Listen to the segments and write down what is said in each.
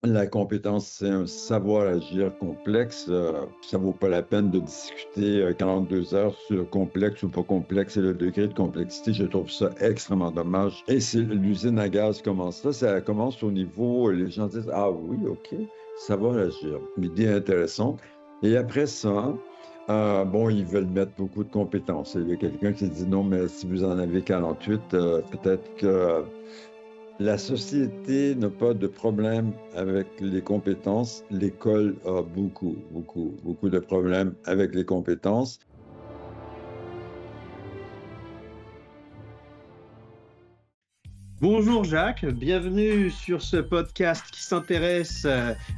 La compétence, c'est un savoir-agir complexe. Ça vaut pas la peine de discuter 42 heures sur complexe ou pas complexe et le degré de complexité. Je trouve ça extrêmement dommage. Et c'est l'usine à gaz commence là. Ça commence au niveau, les gens disent, ah oui, OK, savoir-agir. Une idée intéressante. Et après ça, bon, ils veulent mettre beaucoup de compétences. Il y a quelqu'un qui dit, non, mais si vous en avez 48, peut-être que la société n'a pas de problème avec les compétences. L'école a beaucoup, beaucoup, beaucoup de problèmes avec les compétences. Bonjour Jacques, bienvenue sur ce podcast qui s'intéresse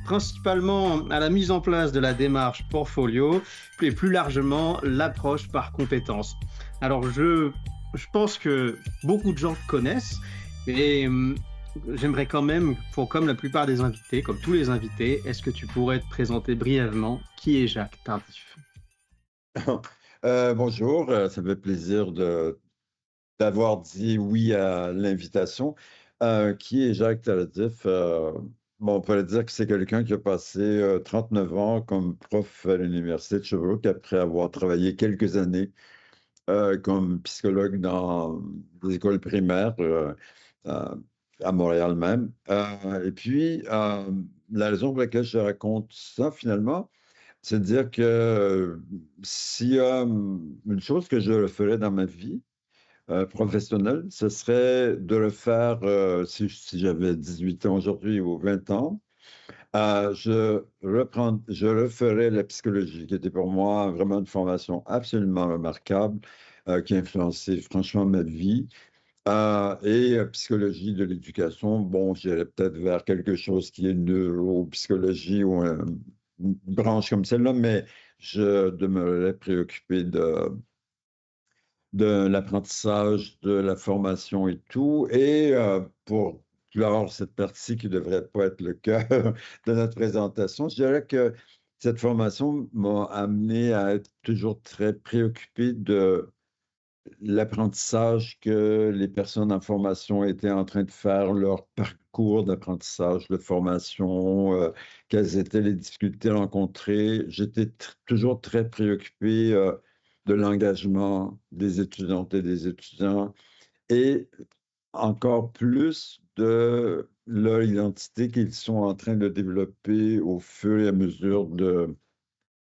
principalement à la mise en place de la démarche portfolio et plus largement l'approche par compétences. Alors je pense que beaucoup de gens te connaissent et j'aimerais quand même, comme la plupart des invités, comme tous les invités, est-ce que tu pourrais te présenter brièvement qui est Jacques Tardif? Bonjour, ça me fait plaisir d'avoir dit oui à l'invitation. Qui est Jacques Tardif? Bon, on pourrait dire que c'est quelqu'un qui a passé 39 ans comme prof à l'Université de Sherbrooke après avoir travaillé quelques années comme psychologue dans des écoles primaires euh, à Montréal même. Et puis, la raison pour laquelle je raconte ça, finalement, c'est de dire que s'il y a une chose que je ferais dans ma vie professionnelle, ce serait de le faire si j'avais 18 ans aujourd'hui ou 20 ans. Je referais la psychologie, qui était pour moi vraiment une formation absolument remarquable, qui a influencé franchement ma vie. Psychologie de l'éducation, bon, j'irais peut-être vers quelque chose qui est neuropsychologie ou une branche comme celle-là, mais je demeurerais préoccupé de l'apprentissage, de la formation et tout. Et pour clore cette partie qui ne devrait pas être le cœur de notre présentation, je dirais que cette formation m'a amené à être toujours très préoccupé de l'apprentissage que les personnes en formation étaient en train de faire, leur parcours d'apprentissage, de formation, quelles étaient les difficultés rencontrées. J'étais toujours très préoccupé de l'engagement des étudiantes et des étudiants et encore plus de leur identité qu'ils sont en train de développer au fur et à mesure de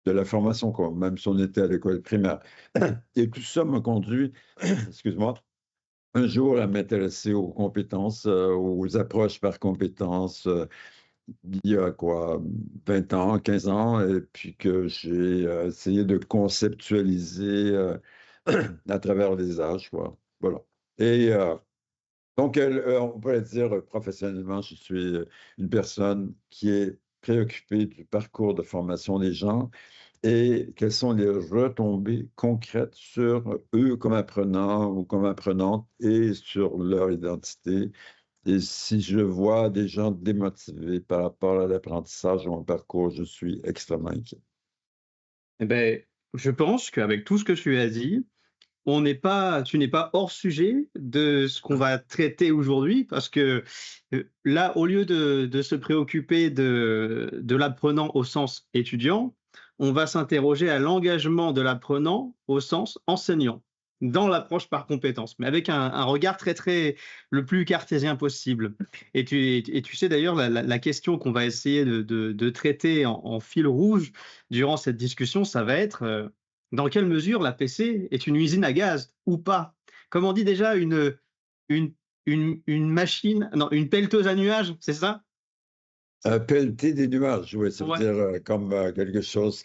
la formation, quoi, même si on était à l'école primaire. Et tout ça m'a conduit, excuse-moi, un jour à m'intéresser aux compétences, aux approches par compétences, il y a quoi, 20 ans, 15 ans, et puis que j'ai essayé de conceptualiser à travers les âges, quoi. Voilà. Et donc, on pourrait dire professionnellement, je suis une personne qui est préoccupée du parcours de formation des gens et quelles sont les retombées concrètes sur eux comme apprenants ou comme apprenantes et sur leur identité. Et si je vois des gens démotivés par rapport à l'apprentissage ou au parcours, je suis extrêmement inquiet. Eh ben, je pense qu'avec tout ce que tu as dit, tu n'es pas hors sujet de ce qu'on va traiter aujourd'hui parce que là, au lieu de se préoccuper de l'apprenant au sens étudiant, on va s'interroger à l'engagement de l'apprenant au sens enseignant dans l'approche par compétence, mais avec un regard très le plus cartésien possible. Et tu sais d'ailleurs la question qu'on va essayer de traiter en fil rouge durant cette discussion, ça va être dans quelle mesure la PC est une usine à gaz ou pas? Comme on dit déjà, une, une machine, non, une pelleteuse à nuages, c'est ça? Pelleter des nuages, oui, ça veut Ouais. dire comme quelque chose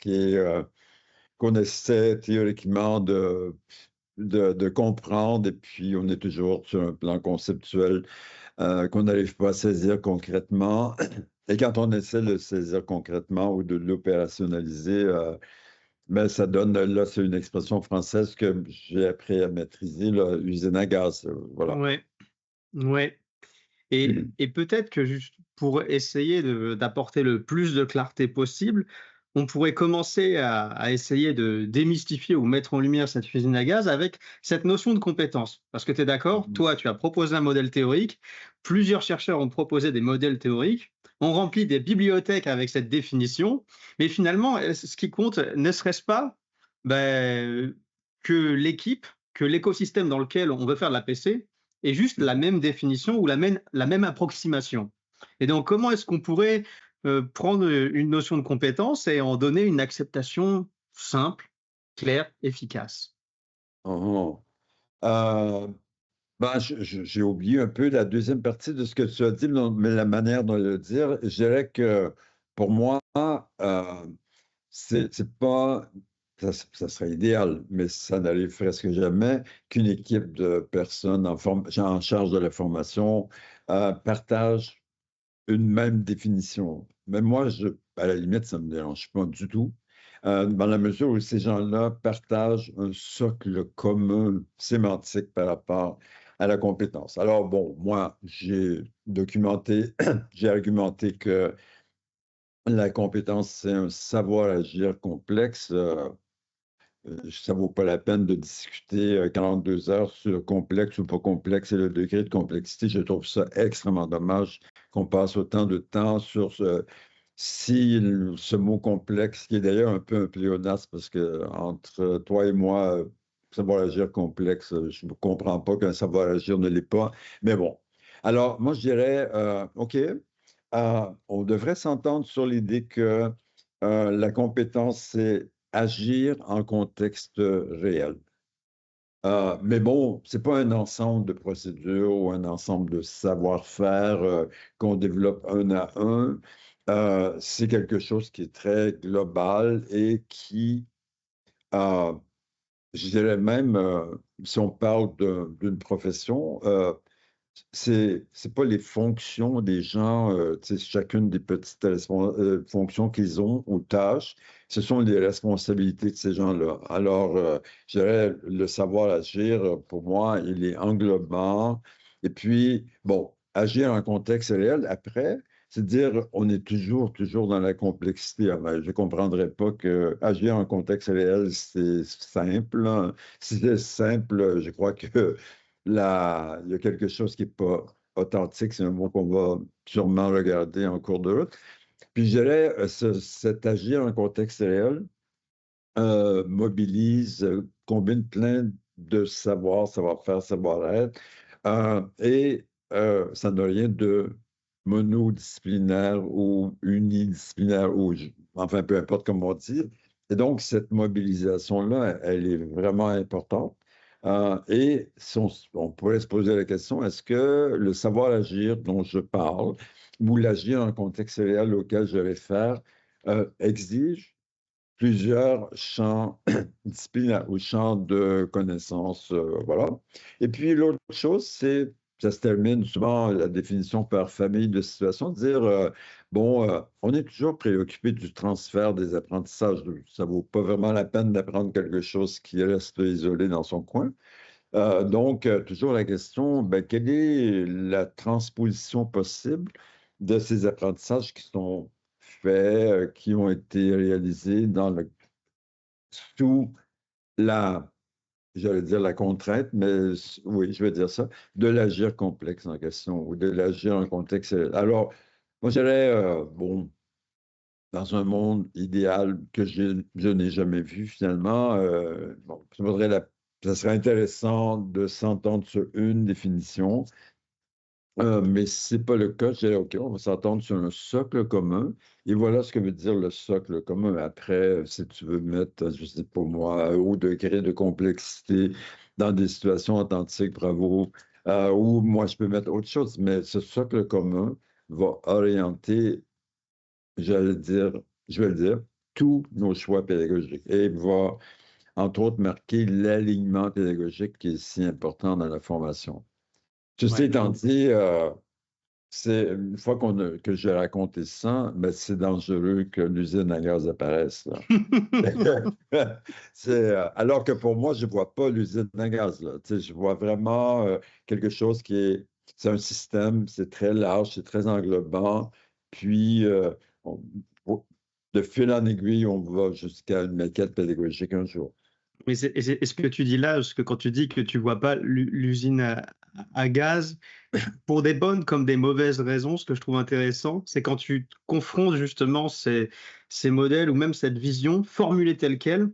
qu'on essaie théoriquement de comprendre, et puis on est toujours sur un plan conceptuel qu'on n'arrive pas à saisir concrètement. Et quand on essaie de le saisir concrètement ou de l'opérationnaliser, ben, ça donne, là, c'est une expression française que j'ai appris à maîtriser, là, usine à gaz. Voilà. Ouais, ouais. Et peut-être que juste pour essayer d'apporter le plus de clarté possible, on pourrait commencer à essayer de démystifier ou mettre en lumière cette usine à gaz avec cette notion de compétence. Parce que tu es d'accord, toi, tu as proposé un modèle théorique, plusieurs chercheurs ont proposé des modèles théoriques. on remplit des bibliothèques avec cette définition, mais finalement, ce qui compte, ne serait-ce pas ben, que l'équipe, que l'écosystème dans lequel on veut faire de la PC ait juste la même définition ou la même approximation. Et donc, comment est-ce qu'on pourrait prendre une notion de compétence et en donner une acceptation simple, claire, efficace? Oh, oh. Ben, j'ai oublié un peu la deuxième partie de ce que tu as dit, mais la manière de le dire, je dirais que pour moi, c'est pas, ça serait idéal, mais ça n'arrive presque jamais qu'une équipe de personnes en charge de la formation partage une même définition. Mais moi, à la limite, ça ne me dérange pas du tout, dans la mesure où ces gens-là partagent un socle commun sémantique par rapport à la compétence. Alors, bon, moi, j'ai documenté, j'ai argumenté que la compétence, c'est un savoir agir complexe. Ça vaut pas la peine de discuter 42 heures sur complexe ou pas complexe et le degré de complexité. Je trouve ça extrêmement dommage qu'on passe autant de temps sur si ce mot complexe, qui est d'ailleurs un peu un pléonasme, parce que entre toi et moi, savoir agir complexe, je ne comprends pas qu'un savoir agir ne l'est pas. Mais bon. Alors, moi, je dirais, OK, on devrait s'entendre sur l'idée que la compétence, c'est agir en contexte réel. Mais bon, c'est pas un ensemble de procédures ou un ensemble de savoir-faire qu'on développe un à un. C'est quelque chose qui est très global et qui, euh, je dirais même, si on parle d'une profession, c'est pas les fonctions des gens, tu sais, chacune des petites fonctions qu'ils ont ou tâches, ce sont les responsabilités de ces gens-là. Alors, je dirais, le savoir agir, pour moi, il est englobant. Et puis, bon, agir en contexte réel, après, c'est dire, on est toujours dans la complexité. Ah ben, je ne comprendrais pas que agir en contexte réel, c'est simple, hein. Si c'est simple, je crois que il y a quelque chose qui n'est pas authentique, c'est un mot qu'on va sûrement regarder en cours de route. Puis je dirais, cet agir en contexte réel mobilise, combine plein de savoir-faire, savoir-être, et ça n'a rien de monodisciplinaire ou unidisciplinaire, enfin, peu importe comment dire. Et donc, cette mobilisation-là, elle est vraiment importante. Et si on pourrait se poser la question, est-ce que le savoir-agir dont je parle, ou l'agir en contexte réel auquel je vais faire, exige plusieurs champs disciplinaires ou champs de connaissances, voilà. Et puis l'autre chose, c'est, ça se termine souvent la définition par famille de situation, dire, bon, on est toujours préoccupé du transfert des apprentissages. Ça vaut pas vraiment la peine d'apprendre quelque chose qui reste isolé dans son coin. Donc, toujours la question, ben, quelle est la transposition possible de ces apprentissages qui sont faits, qui ont été réalisés sous la, j'allais dire la contrainte, mais oui, je vais dire ça, de l'agir complexe en question ou de l'agir en contexte. Alors, moi, je dirais, bon, dans un monde idéal que je n'ai jamais vu finalement, bon, ça serait intéressant de s'entendre sur une définition, mais si ce n'est pas le cas, je dirais, OK, on va s'entendre sur un socle commun. Et voilà ce que veut dire le socle commun. Après, si tu veux mettre, je ne sais pas moi, un haut degré de complexité dans des situations authentiques, bravo. Ou moi, je peux mettre autre chose, mais ce socle commun va orienter, j'allais dire, je vais le dire, tous nos choix pédagogiques et va, entre autres, marquer l'alignement pédagogique qui est si important dans la formation. Ceci Ouais. étant dit, c'est une fois que j'ai raconté ça, ben, c'est dangereux que l'usine à gaz apparaisse, là. Alors que pour moi, je ne vois pas l'usine à gaz, là. Tu sais, je vois vraiment quelque chose c'est un système, c'est très large, c'est très englobant. Puis, on- de fil en aiguille, on va jusqu'à une maquette pédagogique un jour. Mais et ce que tu dis là, parce que quand tu dis que tu vois pas l'usine à gaz, pour des bonnes comme des mauvaises raisons, ce que je trouve intéressant, c'est quand tu confrontes justement ces modèles ou même cette vision formulée telle quelle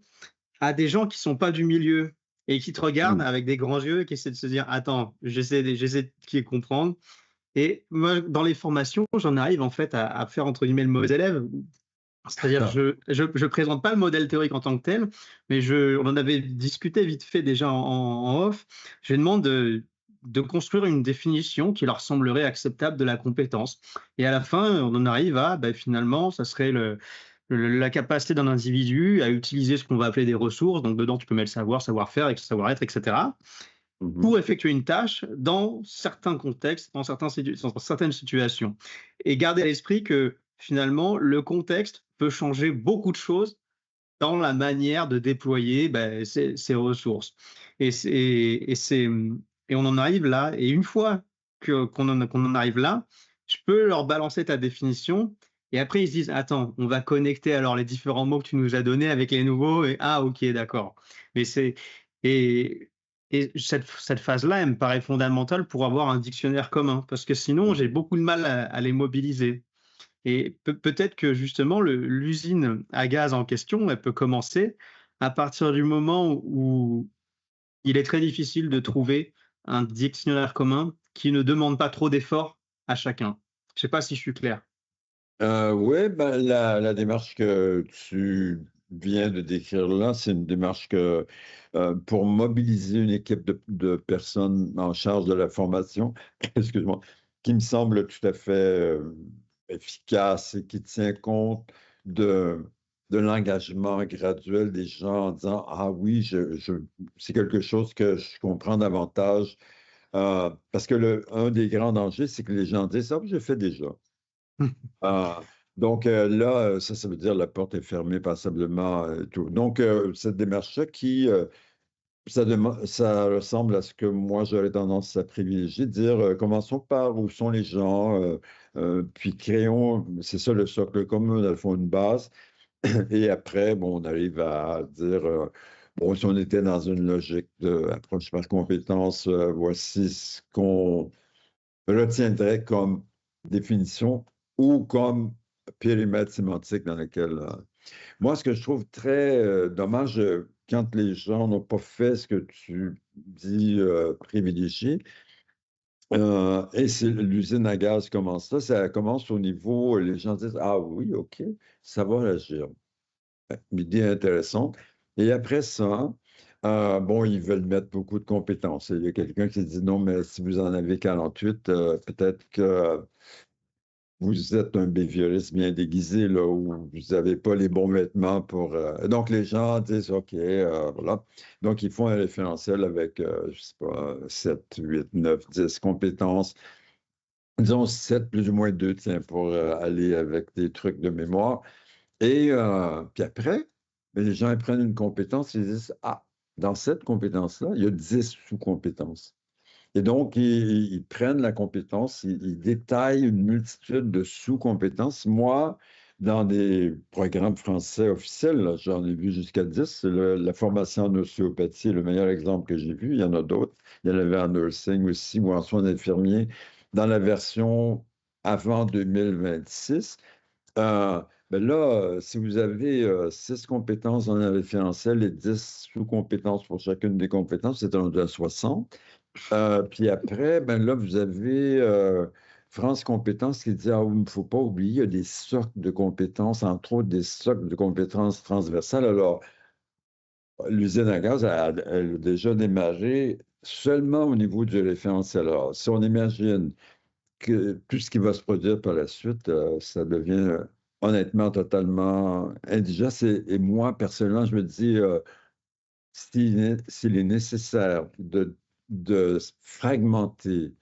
à des gens qui sont pas du milieu et qui te regardent Mm. avec des grands yeux et qui essaient de se dire: «Attends, j'essaie de comprendre». Et moi, dans les formations, j'en arrive en fait à faire entre guillemets «le mauvais élève». C'est-à-dire, je présente pas le modèle théorique en tant que tel, mais on en avait discuté vite fait déjà en off. Je lui demande de construire une définition qui leur semblerait acceptable de la compétence. Et à la fin, on en arrive à, ben, finalement, ça serait la capacité d'un individu à utiliser ce qu'on va appeler des ressources. Donc, dedans, tu peux mettre savoir, savoir-faire, savoir-être, etc., Mhm. pour effectuer une tâche dans certains contextes, dans certaines situations. Et garder à l'esprit que finalement, le contexte peut changer beaucoup de choses dans la manière de déployer ben, ces ressources. Et, et on en arrive là, et une fois qu'on en arrive là, je peux leur balancer ta définition, et après ils se disent, attends, on va connecter alors les différents mots que tu nous as donnés avec les nouveaux, et ah ok, d'accord. Mais c'est, et, et cette phase-là, elle me paraît fondamentale pour avoir un dictionnaire commun, parce que sinon j'ai beaucoup de mal à les mobiliser. Et peut-être que justement, l'usine à gaz en question, elle peut commencer à partir du moment où il est très difficile de trouver un dictionnaire commun qui ne demande pas trop d'efforts à chacun. Je sais pas si je suis clair. Oui, ben, la démarche que tu viens de décrire là, c'est une démarche pour mobiliser une équipe de personnes en charge de la formation, excuse-moi, qui me semble tout à fait efficace et qui tient compte de, de l'engagement graduel des gens en disant, ah oui, c'est quelque chose que je comprends davantage. Parce que un des grands dangers, c'est que les gens disent, ah, je fais déjà. Ah, donc là, ça veut dire la porte est fermée passablement. Tout. Donc, cette démarche-là ça ressemble à ce que moi j'aurais tendance à privilégier, dire commençons par où sont les gens, puis créons, c'est ça le socle commun, dans le fond, une base, et après, bon, on arrive à dire, bon, si on était dans une logique d'approche par compétence, voici ce qu'on retiendrait comme définition ou comme périmètre sémantique dans lequel... Moi, ce que je trouve très dommage, quand les gens n'ont pas fait ce que tu dis privilégié, et c'est l'usine à gaz commence ça commence au niveau, les gens disent, ah oui, OK, ça va agir. Une idée intéressante. Et après ça, bon, ils veulent mettre beaucoup de compétences. Il y a quelqu'un qui dit, non, mais si vous en avez 48, peut-être que vous êtes un behavioriste bien déguisé, là, où vous n'avez pas les bons vêtements pour... Donc, les gens disent, OK, voilà. Donc, ils font un référentiel avec, je sais pas, 7, 8, 9, 10 compétences. Disons 7 plus ou moins 2, tiens, pour aller avec des trucs de mémoire. Et puis après, ben, les gens ils prennent une compétence, ils disent, ah, dans cette compétence-là, il y a 10 sous-compétences. Et donc, ils prennent la compétence, ils détaillent une multitude de sous-compétences. Moi, dans des programmes français officiels, là, j'en ai vu jusqu'à 10. La formation en ostéopathie est le meilleur exemple que j'ai vu. Il y en a d'autres. Il y en avait en nursing aussi ou en soins d'infirmiers. Dans la version avant 2026, euh, ben là, si vous avez 6 compétences dans un référentiel et 10 sous-compétences pour chacune des compétences, c'est un de 60. Puis après, ben là, vous avez France Compétences qui dit, ah, il ne faut pas oublier, il y a des socles de compétences, entre autres des socles de compétences transversales. Alors, l'usine à gaz, elle a déjà démarré seulement au niveau du référentiel. Alors, si on imagine que tout ce qui va se produire par la suite, ça devient honnêtement totalement indigeste. Et moi, personnellement, je me dis, s'il est nécessaire de fragmenter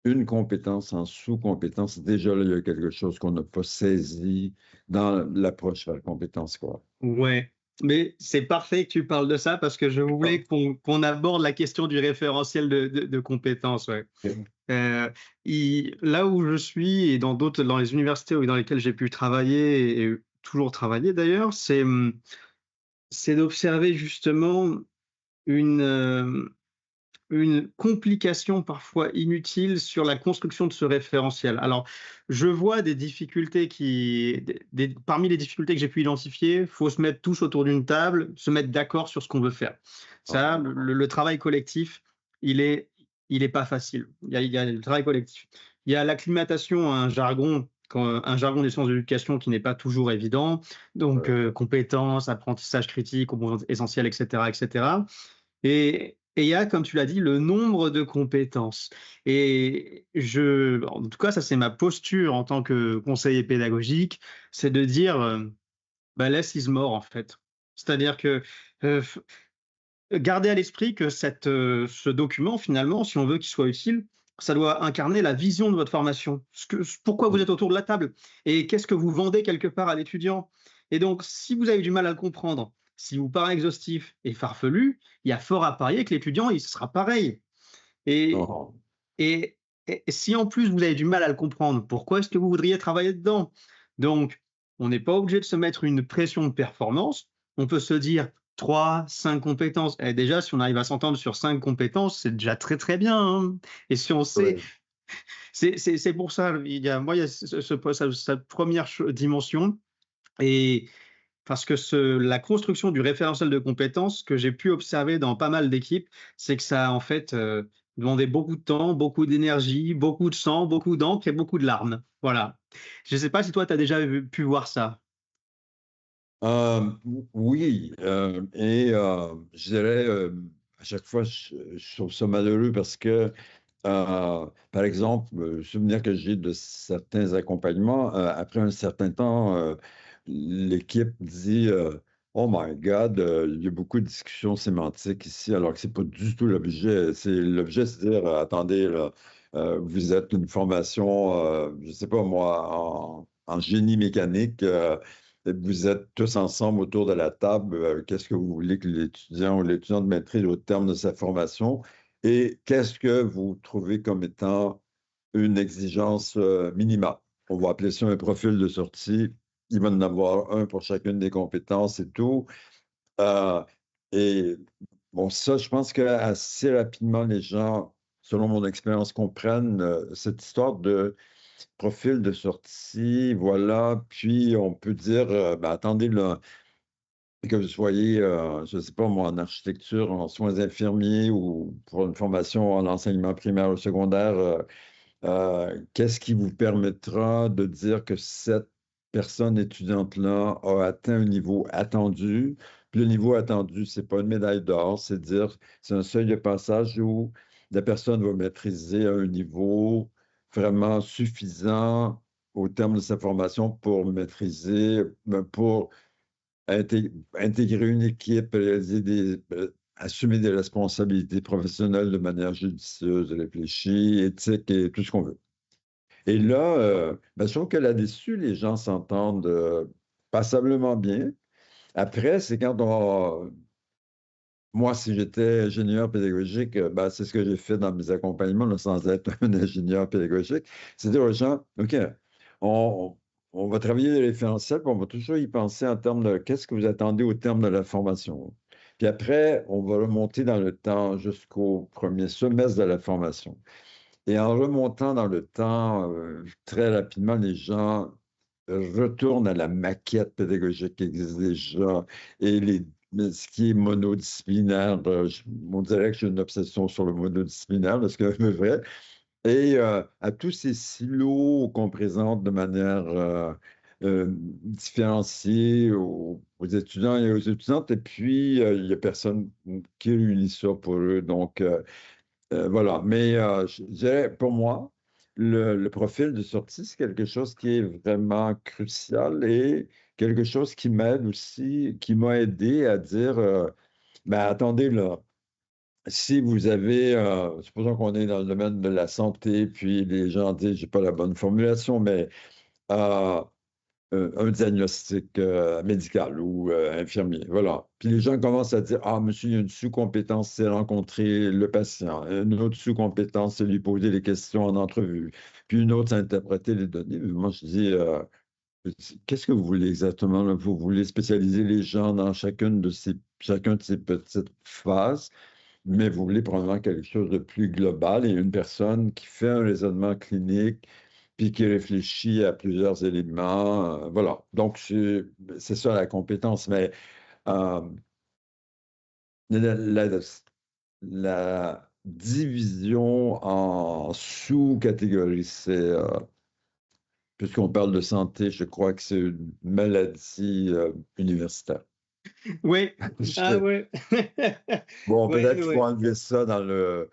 une compétence en sous-compétence, déjà là, il y a quelque chose qu'on n'a pas saisi dans l'approche vers la compétence, quoi. Ouais, mais c'est parfait que tu parles de ça parce que je Ah, voulais qu'on aborde la question du référentiel de compétences. Ouais. ok. Euh, Là où je suis et dans les universités dans lesquelles j'ai pu travailler et toujours travailler d'ailleurs, c'est d'observer justement une, une complication parfois inutile sur la construction de ce référentiel. Alors, je vois des difficultés parmi les difficultés que j'ai pu identifier, il faut se mettre tous autour d'une table, se mettre d'accord sur ce qu'on veut faire. Ah, Ça, le travail collectif, il est, il est pas facile. Il y a le travail collectif. Il y a l'acclimatation à un jargon, un jargon des sciences de l'éducation qui n'est pas toujours évident. Donc, ouais. compétences, apprentissage critique, composantes essentielles, etc., etc. Et il y a, comme tu l'as dit, le nombre de compétences. En tout cas, ça c'est ma posture en tant que conseiller pédagogique, c'est de dire, bah, less is more en fait. C'est-à-dire que f gardez à l'esprit que ce document finalement, si on veut qu'il soit utile, ça doit incarner la vision de votre formation. Pourquoi vous êtes autour de la table et qu'est-ce que vous vendez quelque part à l'étudiant? Et donc si vous avez du mal à le comprendre, si vous paraît exhaustif et farfelu, il y a fort à parier que l'étudiant, il sera pareil. Et Non. et et si en plus vous avez du mal à le comprendre, pourquoi est-ce que vous voudriez travailler dedans? Donc, on n'est pas obligé de se mettre une pression de performance. On peut se dire 3, 5 compétences. Et déjà, si on arrive à s'entendre sur 5 compétences, c'est déjà très, très bien, hein. Et si on sait, Oui. c'est pour ça, il y a cette première dimension. Et parce que la construction du référentiel de compétences que j'ai pu observer dans pas mal d'équipes, c'est que ça a en fait demandé beaucoup de temps, beaucoup d'énergie, beaucoup de sang, beaucoup d'encre et beaucoup de larmes. Voilà. Je ne sais pas si toi, tu as déjà pu voir ça. Oui, et je dirais, à chaque fois, je trouve ça malheureux parce que, par exemple, le souvenir que j'ai de certains accompagnements, après un certain temps, l'équipe dit Oh my God, il y a beaucoup de discussions sémantiques ici, alors que c'est pas du tout l'objet. L'objet, c'est de dire attendez, là, vous êtes une formation, je sais pas moi, en génie mécanique. Vous êtes tous ensemble autour de la table. Qu'est-ce que vous voulez que l'étudiant ou l'étudiante maîtrise au terme de sa formation? Et qu'est-ce que vous trouvez comme étant une exigence minimale? On va appeler ça un profil de sortie. Il va en avoir un pour chacune des compétences et tout. Euh, et bon, ça, je pense qu'assez rapidement, les gens, selon mon expérience, comprennent cette histoire de profil de sortie, voilà. Puis on peut dire, ben, attendez, là, que vous soyez, je ne sais pas moi, en architecture, en soins infirmiers ou pour une formation en enseignement primaire ou secondaire, qu'est-ce qui vous permettra de dire que cette personne étudiante-là a atteint un niveau attendu? Puis le niveau attendu, c'est pas une médaille d'or, c'est dire, c'est un seuil de passage où la personne va maîtriser à un niveau vraiment suffisant au terme de sa formation pour maîtriser, pour intégrer une équipe, assumer des responsabilités professionnelles de manière judicieuse, réfléchie, éthique et tout ce qu'on veut. Et là, ben, je trouve que là-dessus, les gens s'entendent passablement bien. Après, c'est quand on... Moi, si j'étais ingénieur pédagogique, ben, c'est ce que j'ai fait dans mes accompagnements, là, sans être un ingénieur pédagogique. C'est dire aux gens, OK, on, on va travailler les référentiels, puis on va toujours y penser en termes de qu'est-ce que vous attendez au terme de la formation. Puis après, on va remonter dans le temps jusqu'au premier semestre de la formation. Et en remontant dans le temps, très rapidement, les gens retournent à la maquette pédagogique qui existe déjà et ce qui est monodisciplinaire. On dirait que j'ai une obsession sur le monodisciplinaire, parce que c'est vrai. Et à tous ces silos qu'on présente de manière différenciée aux étudiants et aux étudiantes, et puis il n'y a personne qui réunit ça pour eux. Donc, voilà, mais je dirais, pour moi, le profil de sortie, c'est quelque chose qui est vraiment crucial et quelque chose qui m'aide aussi, qui m'a aidé à dire, ben attendez là, si vous avez, supposons qu'on est dans le domaine de la santé, puis les gens disent, j'ai pas la bonne formulation, mais euh, un diagnostic médical ou infirmier. Voilà. Puis les gens commencent à dire, ah, monsieur, il y a une sous-compétence, c'est rencontrer le patient. Une autre sous-compétence, c'est lui poser des questions en entrevue. Puis une autre, c'est interpréter les données. Moi, je dis, Qu'est-ce que vous voulez exactement, là? Vous voulez spécialiser les gens dans chacun de ces petites phases, mais vous voulez probablement quelque chose de plus global et une personne qui fait un raisonnement clinique puis qui réfléchit à plusieurs éléments. Voilà. Donc, c'est ça la compétence. Mais euh, la, la- la division en sous-catégories, puisqu'on parle de santé, je crois que c'est une maladie universitaire. Oui, ah ouais. Bon, Ouais, peut-être qu'il faut ouais. enlever ça dans le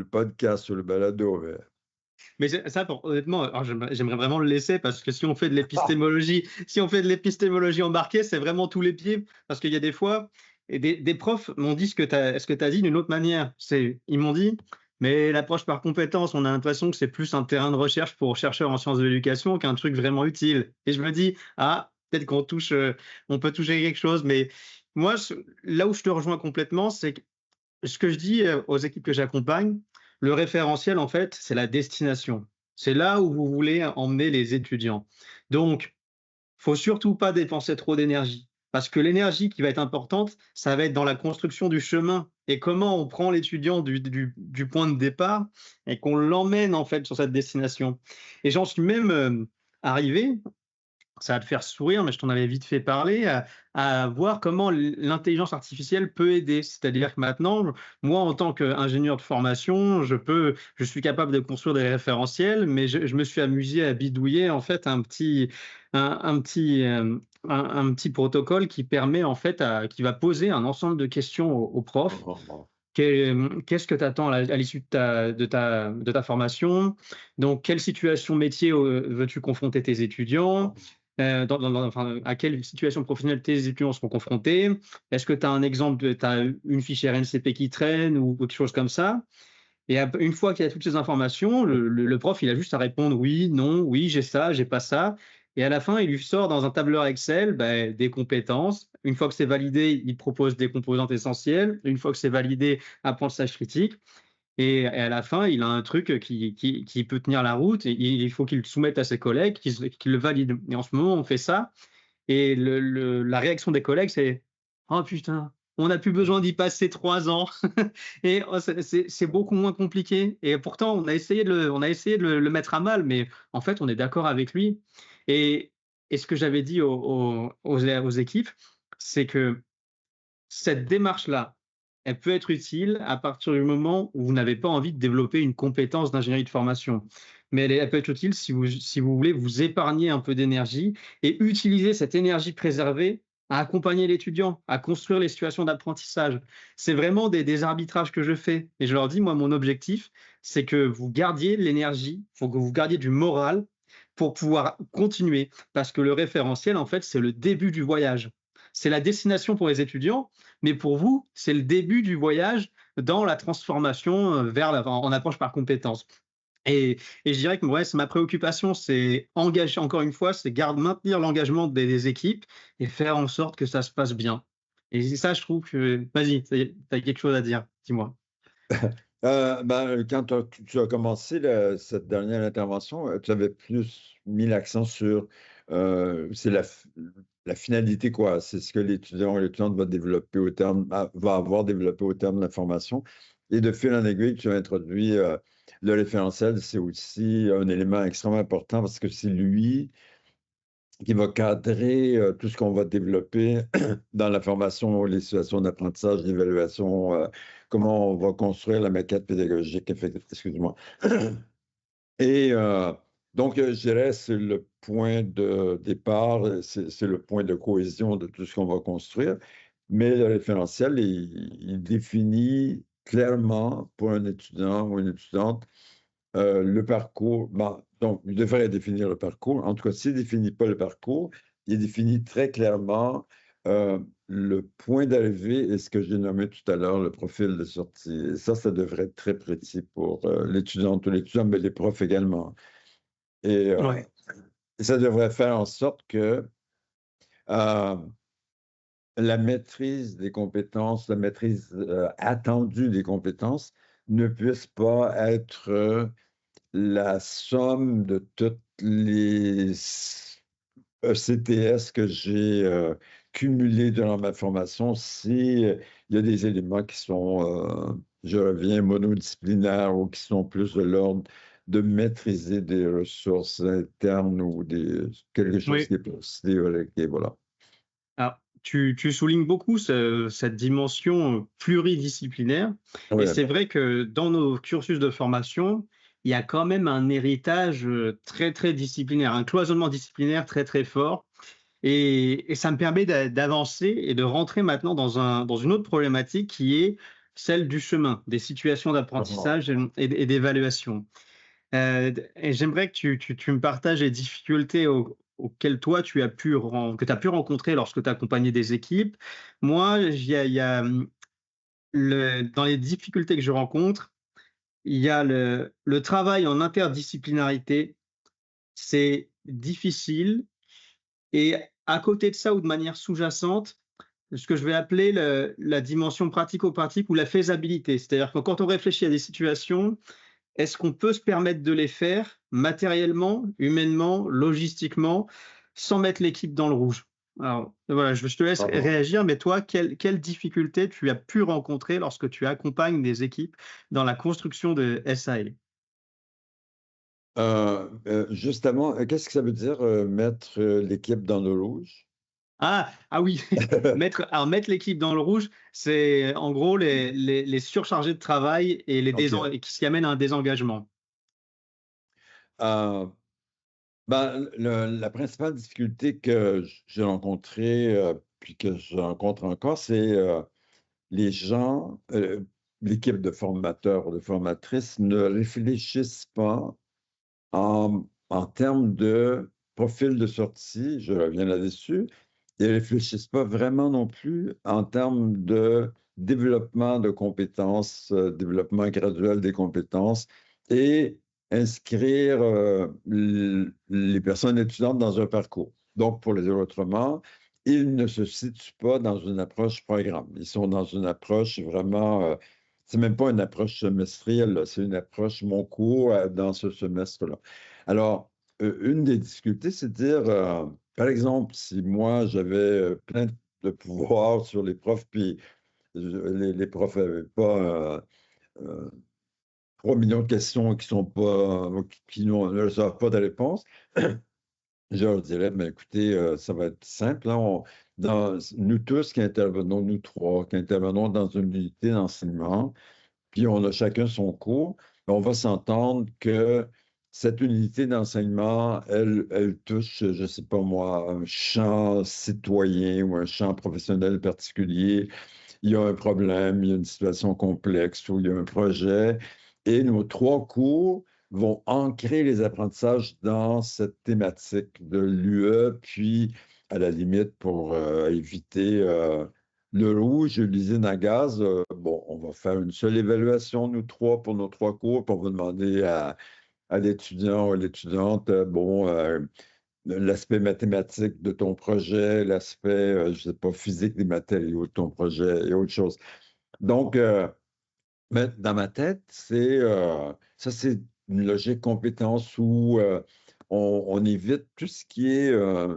podcast sur le balado. Mais ça, honnêtement, alors j'aimerais vraiment le laisser parce que si on fait de l'épistémologie, si on fait de l'épistémologie embarquée, c'est vraiment tous les pieds. Parce qu'il y a des fois, et des profs m'ont dit ce que tu as dit d'une autre manière. Ils m'ont dit, mais l'approche par compétence, on a l'impression que c'est plus un terrain de recherche pour chercheurs en sciences de l'éducation qu'un truc vraiment utile. Et je me dis, ah, peut-être on peut toucher quelque chose. Mais moi, là où je te rejoins complètement, c'est que ce que je dis aux équipes que j'accompagne, le référentiel, en fait, c'est la destination. C'est là où vous voulez emmener les étudiants. Donc, faut surtout pas dépenser trop d'énergie. Parce que l'énergie qui va être importante, ça va être dans la construction du chemin et comment on prend l'étudiant du point de départ et qu'on l'emmène en fait sur cette destination. Et j'en suis même arrivé, ça va te faire sourire, mais je t'en avais vite fait parler, à voir comment l'intelligence artificielle peut aider. C'est-à-dire que maintenant, moi, en tant qu'ingénieur de formation, je suis capable de construire des référentiels, mais je me suis amusé à bidouiller en fait un petit protocole qui permet en fait, qui va poser un ensemble de questions aux profs. Qu'est-ce que tu attends à l'issue de ta formation? Donc, quelle situation métier veux-tu confronter tes étudiants? Enfin, à quelle situation professionnelle tes étudiants seront confrontés? Est-ce que tu as un exemple, tu as une fiche RNCP qui traîne ou quelque chose comme ça? Et une fois qu'il y a toutes ces informations, le prof, il a juste à répondre oui, non, oui, j'ai ça, j'ai pas ça. Et à la fin, il lui sort dans un tableur Excel des compétences. Une fois que c'est validé, il propose des composantes essentielles. Une fois que c'est validé, apprentissage critique. Et à la fin, il a un truc qui peut tenir la route. Et il faut qu'il le soumette à ses collègues, qu'ils le valident. Et en ce moment, on fait ça. Et la réaction des collègues, c'est oh putain, on n'a plus besoin d'y passer 3 ans. Et oh, c'est beaucoup moins compliqué. Et pourtant, on a essayé de le mettre à mal, mais en fait, on est d'accord avec lui. Et, et ce que j'avais dit aux équipes, c'est que cette démarche-là, elle peut être utile à partir du moment où vous n'avez pas envie de développer une compétence d'ingénierie de formation. Mais elle peut être utile si vous voulez vous épargner un peu d'énergie et utiliser cette énergie préservée à accompagner l'étudiant, à construire les situations d'apprentissage. C'est vraiment des arbitrages que je fais. Et je leur dis, moi, mon objectif, c'est que vous gardiez l'énergie, il faut que vous gardiez du moral pour pouvoir continuer. Parce que le référentiel, en fait, c'est le début du voyage. C'est la destination pour les étudiants, mais pour vous, c'est le début du voyage dans la transformation en approche par compétence. Et je dirais que ouais, c'est ma préoccupation, c'est engager, encore une fois, c'est maintenir l'engagement des équipes et faire en sorte que ça se passe bien. Et ça, je trouve que. Vas-y, tu as quelque chose à dire, dis-moi. Quand tu as commencé cette dernière intervention, tu avais plus mis l'accent sur c'est la finalité, quoi. C'est ce que l'étudiant ou l'étudiante va développer va avoir développé au terme de la formation. Et de fil en aiguille, tu as introduit le référentiel, c'est aussi un élément extrêmement important parce que c'est lui qui va cadrer tout ce qu'on va développer dans la formation, les situations d'apprentissage, d'évaluation, comment on va construire la maquette pédagogique, excuse-moi. Et donc, je dirais, c'est le point de départ, c'est le point de cohésion de tout ce qu'on va construire. Mais le référentiel, il définit clairement pour un étudiant ou une étudiante le parcours, donc, il devrait définir le parcours. En tout cas, s'il ne définit pas le parcours, il définit très clairement euh, le point d'arrivée et ce que j'ai nommé tout à l'heure, le profil de sortie. Et ça devrait être très précis pour l'étudiant, tous les étudiants, mais les profs également. Et, Ouais. et ça devrait faire en sorte que euh, la maîtrise des compétences, la maîtrise attendue des compétences ne puisse pas être la somme de toutes les ECTS que j'ai cumulé durant ma formation, il y a des éléments qui sont, je reviens, monodisciplinaires ou qui sont plus de l'ordre de maîtriser des ressources internes ou quelque chose Oui. qui est plus théorique. Et voilà. Alors, tu soulignes beaucoup cette dimension pluridisciplinaire, et Ouais. c'est vrai que dans nos cursus de formation, il y a quand même un héritage très, très disciplinaire, un cloisonnement disciplinaire très, très fort. Et ça me permet d'avancer et de rentrer maintenant dans une autre problématique qui est celle du chemin, des situations Ah. d'apprentissage et d'évaluation. Et j'aimerais que tu me partages les difficultés auxquelles toi que tu as pu rencontrer lorsque tu as accompagné des équipes. Moi, il y a dans les difficultés que je rencontre, il y a le travail en interdisciplinarité. C'est difficile. Et à côté de ça, ou de manière sous-jacente, ce que je vais appeler la dimension pratico-pratique ou la faisabilité. C'est-à-dire que quand on réfléchit à des situations, est-ce qu'on peut se permettre de les faire matériellement, humainement, logistiquement, sans mettre l'équipe dans le rouge? Alors voilà, je te laisse Ah. réagir, mais toi, quelles difficultés tu as pu rencontrer lorsque tu accompagnes des équipes dans la construction de SAL? Justement, qu'est-ce que ça veut dire mettre l'équipe dans le rouge? Ah oui, mettre l'équipe dans le rouge, c'est en gros les surchargés de travail et OK. et qui amènent à un désengagement. Euh, Ben, la principale difficulté que j'ai rencontrée, puis que je rencontre encore, c'est les gens, l'équipe de formateurs ou de formatrices ne réfléchissent pas en termes de profil de sortie, je reviens là-dessus, ils ne réfléchissent pas vraiment non plus en termes de développement de compétences, développement graduel des compétences et inscrire les personnes étudiantes dans un parcours. Donc, pour les dire autrement, ils ne se situent pas dans une approche programme. Ils sont dans une approche vraiment, c'est même pas une approche semestrielle, là, c'est une approche mon cours dans ce semestre-là. Alors, une des difficultés, c'est de dire, par exemple, si moi j'avais plein de pouvoir sur les profs, puis les profs n'avaient pas 3 millions de questions qui sont pas, ne savent pas de réponse, je leur dirais, ben, écoutez, ça va être simple, hein, nous tous qui intervenons, nous trois, qui intervenons dans une unité d'enseignement, puis on a chacun son cours, mais on va s'entendre que cette unité d'enseignement, elle touche, je ne sais pas moi, un champ citoyen ou un champ professionnel particulier. Il y a un problème, il y a une situation complexe ou il y a un projet, et nos trois cours vont ancrer les apprentissages dans cette thématique de l'UE, puis à la limite pour éviter le rouge, l'usine à gaz, bon, on va faire une seule évaluation, nous trois, pour nos trois cours, puis on va demander à l'étudiant ou à l'étudiante, bon, l'aspect mathématique de ton projet, l'aspect, je ne sais pas, physique des matériaux de ton projet et autre chose. Donc, mais dans ma tête, ça, c'est une logique compétence où on évite tout ce qui est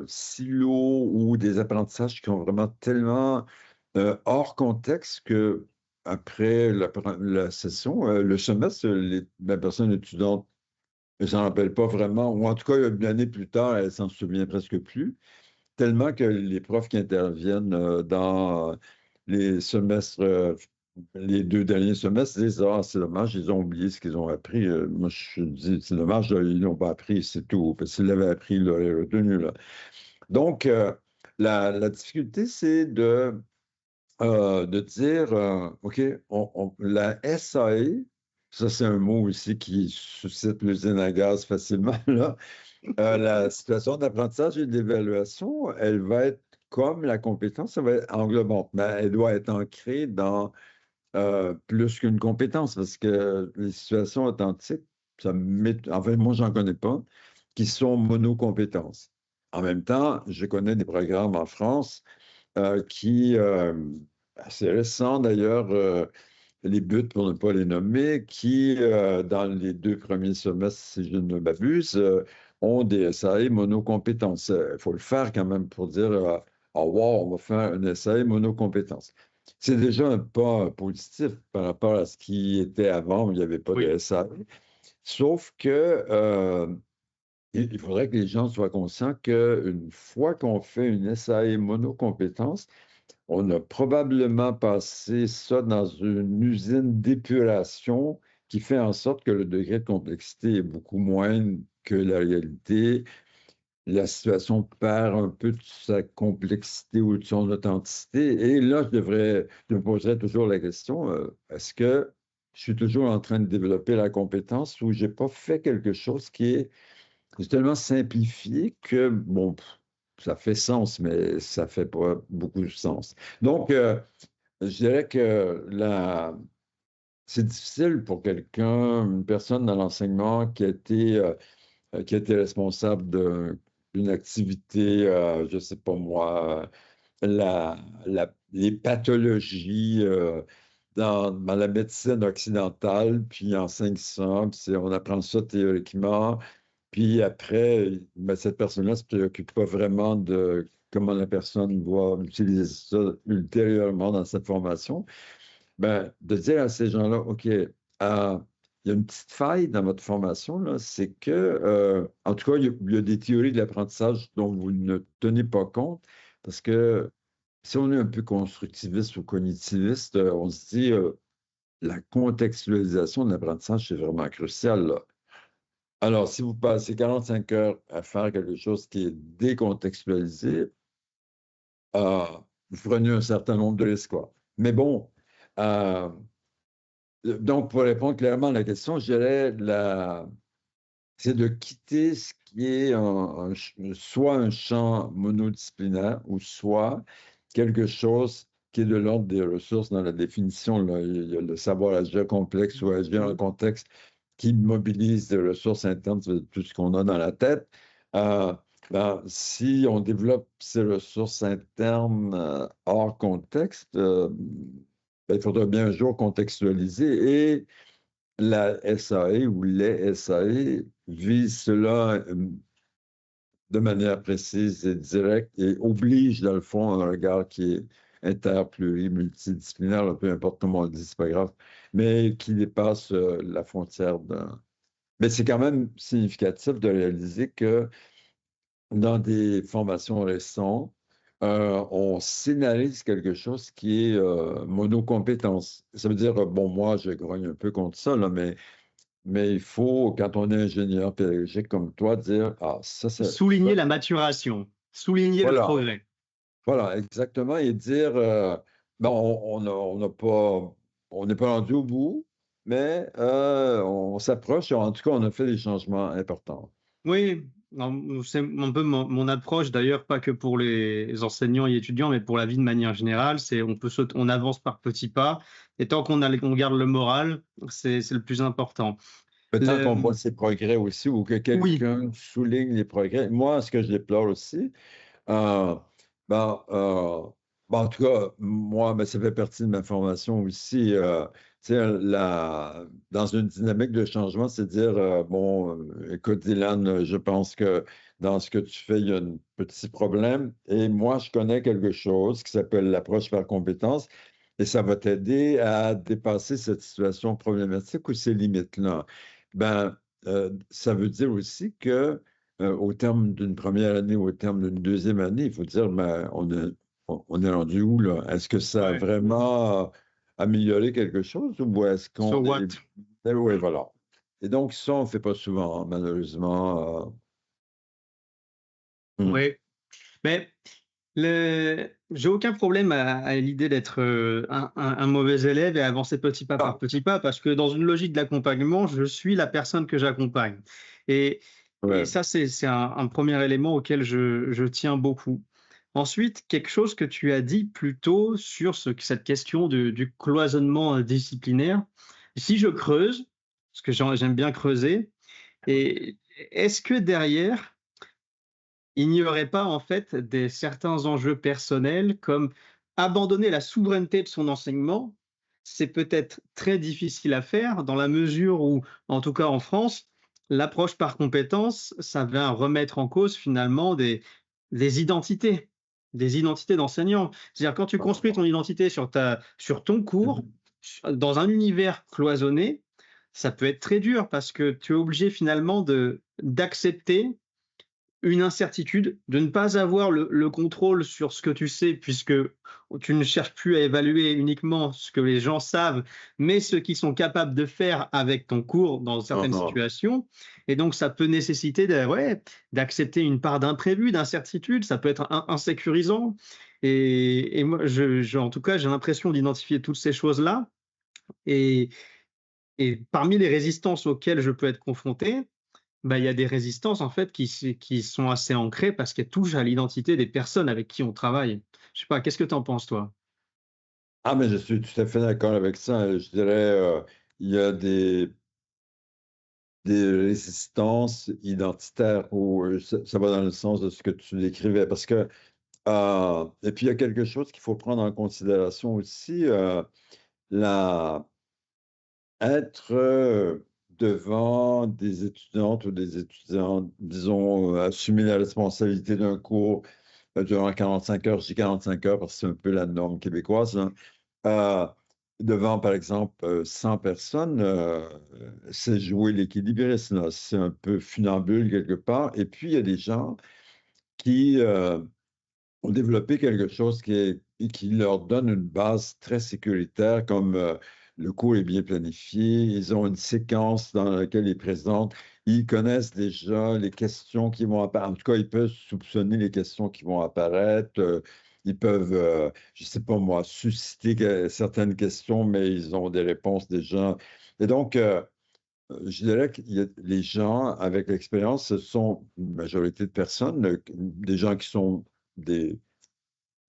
silo ou des apprentissages qui ont vraiment tellement hors contexte que après la session, le semestre, la personne étudiante ne s'en rappelle pas vraiment, ou en tout cas, une année plus tard, elle s'en souvient presque plus, tellement que les profs qui interviennent dans les semestres, les 2 derniers semestres, disent, ah, c'est dommage, ils ont oublié ce qu'ils ont appris. Moi, je dis, c'est dommage, là, ils n'ont pas appris, c'est tout. Parce qu'ils l'avaient appris, ils l'auraient retenu, là. Donc, la difficulté, c'est de dire, OK, la SAE, ça c'est un mot aussi qui suscite l'usine à gaz facilement, là. La situation d'apprentissage et d'évaluation, elle va être comme la compétence, ça va être englobante, mais elle doit être ancrée dans plus qu'une compétence, parce que les situations authentiques, en fait, moi, j'en connais pas, qui sont monocompétences. En même temps, je connais des programmes en France qui, assez récents d'ailleurs, les buts pour ne pas les nommer, qui, dans les 2 premiers semestres, si je ne m'abuse, ont des SAE monocompétences. Il faut le faire quand même pour dire ah, wow, on va faire un SAE monocompétence. C'est déjà un pas positif par rapport à ce qui était avant, où il n'y avait pas Oui, de SAE. Sauf que il faudrait que les gens soient conscients qu'une fois qu'on fait une SAE monocompétence, on a probablement passé ça dans une usine d'épuration qui fait en sorte que le degré de complexité est beaucoup moindre que la réalité. La situation perd un peu de sa complexité ou de son authenticité. Et là, je me poserais toujours la question, est-ce que je suis toujours en train de développer la compétence ou j'ai pas fait quelque chose qui est tellement simplifié que, bon, ça fait sens, mais ça fait pas beaucoup de sens. Donc, je dirais que c'est difficile pour quelqu'un, une personne dans l'enseignement qui a été responsable d'une activité, je ne sais pas moi, les pathologies dans la médecine occidentale, puis il enseigne ça, puis on apprend ça théoriquement, puis après, ben, cette personne-là ne se préoccupe pas vraiment de comment la personne va utiliser ça ultérieurement dans sa formation. Ben, de dire à ces gens-là, OK, il y a une petite faille dans votre formation, là, c'est que, en tout cas, il y a des théories de l'apprentissage dont vous ne tenez pas compte, parce que si on est un peu constructiviste ou cognitiviste, on se dit, la contextualisation de l'apprentissage, c'est vraiment crucial, là. Alors, si vous passez 45 heures à faire quelque chose qui est décontextualisé, euh, vous prenez un certain nombre de risques, quoi. Mais bon, euh, donc, pour répondre clairement à la question, je dirais c'est de quitter ce qui est soit un champ monodisciplinaire ou soit quelque chose qui est de l'ordre des ressources dans la définition. Là. Il y a le savoir agir complexe ou agir en mhm, contexte qui mobilise des ressources internes, c'est tout ce qu'on a dans la tête. Euh, si on développe ces ressources internes hors contexte, ben, il faudra bien un jour contextualiser et la SAE ou les SAE visent cela de manière précise et directe et obligent, dans le fond, un regard qui est multidisciplinaire, là, peu importe comment on le dit, c'est pas grave, mais qui dépasse la frontière d'un. Mais c'est quand même significatif de réaliser que dans des formations récentes, on scénarise quelque chose qui est monocompétence. Ça veut dire, bon, moi, je grogne un peu contre ça, là, mais il faut, quand on est ingénieur pédagogique comme toi, dire, ah, ça, souligner la maturation, souligner le voilà, progrès. voilà, exactement, et dire, ben, on n'a pas, on n'est pas rendu au bout, mais on s'approche, en tout cas, on a fait des changements importants. Oui, non, c'est un peu mon approche d'ailleurs, pas que pour les enseignants et étudiants, mais pour la vie de manière générale. C'est on avance par petits pas, et tant on garde le moral, c'est le plus important. Mais tant qu'on Le, voit ses progrès aussi, ou que oui, quelqu'un souligne les progrès, moi, ce que je déplore aussi, Euh, ben, en tout cas, moi, ben, ça fait partie de ma formation aussi. Tu sais, dans une dynamique de changement, c'est dire, bon, écoute, Dylan, je pense que dans ce que tu fais, il y a un petit problème. Et moi, je connais quelque chose qui s'appelle l'approche par compétence. Et ça va t'aider à dépasser cette situation problématique ou ces limites-là. Ben, ça veut dire aussi que au terme d'une première année ou au terme d'une deuxième année, il faut dire, ben, on est rendu où là? Est-ce que ça a ouais, vraiment amélioré quelque chose ou est-ce so qu'on est. what? Oui, voilà. Et donc, ça, on ne fait pas souvent, hein, malheureusement. Hmm. Oui, mais j'ai aucun problème à l'idée d'être un mauvais élève et avancer petit pas par Ah, petit pas, parce que dans une logique d'accompagnement, je suis la personne que j'accompagne. Et, et ouais. ça, c'est un premier élément auquel je tiens beaucoup. Ensuite, quelque chose que tu as dit plus tôt sur cette question du cloisonnement disciplinaire. Si je creuse, parce que j'aime bien creuser, et est-ce que derrière, il n'y aurait pas en fait certains enjeux personnels comme abandonner la souveraineté de son enseignement? C'est peut-être très difficile à faire dans la mesure où, en tout cas en France, l'approche par compétences, ça vient remettre en cause finalement des identités, des identités d'enseignants. C'est-à-dire quand tu construis ton identité sur ton cours, Mhm. dans un univers cloisonné, ça peut être très dur parce que tu es obligé finalement d'accepter une incertitude, de ne pas avoir le contrôle sur ce que tu sais, puisque tu ne cherches plus à évaluer uniquement ce que les gens savent, mais ce qu'ils sont capables de faire avec ton cours dans certaines Mhm. situations. Et donc, ça peut nécessiter ouais, d'accepter une part d'imprévu, d'incertitude, ça peut être insécurisant. Et moi, en tout cas, j'ai l'impression d'identifier toutes ces choses-là. Et, et parmi les résistances auxquelles je peux être confronté, bah, il y a des résistances en fait qui sont assez ancrées parce qu'elles touchent à l'identité des personnes avec qui on travaille. Je sais pas, qu'est-ce que tu en penses toi? Ah, mais je suis tout à fait d'accord avec ça. Je dirais, il y a des résistances identitaires où ça va dans le sens de ce que tu décrivais. Parce que, et puis il y a quelque chose qu'il faut prendre en considération aussi, la, être devant des étudiantes ou des étudiants, disons, assumer la responsabilité d'un cours durant 45 heures. Je dis 45 heures parce que c'est un peu la norme québécoise, hein. Euh, Devant, par exemple, 100 personnes, c'est jouer l'équilibriste, là. C'est un peu funambule quelque part. Et puis, il y a des gens qui ont développé quelque chose qui leur donne une base très sécuritaire, comme le cours est bien planifié, ils ont une séquence dans laquelle ils présentent, ils connaissent déjà les questions qui vont apparaître, en tout cas, ils peuvent soupçonner les questions qui vont apparaître, ils peuvent, je ne sais pas moi, susciter certaines questions, mais ils ont des réponses déjà. Et donc, je dirais que les gens avec l'expérience, ce sont une majorité de personnes, des gens qui sont des,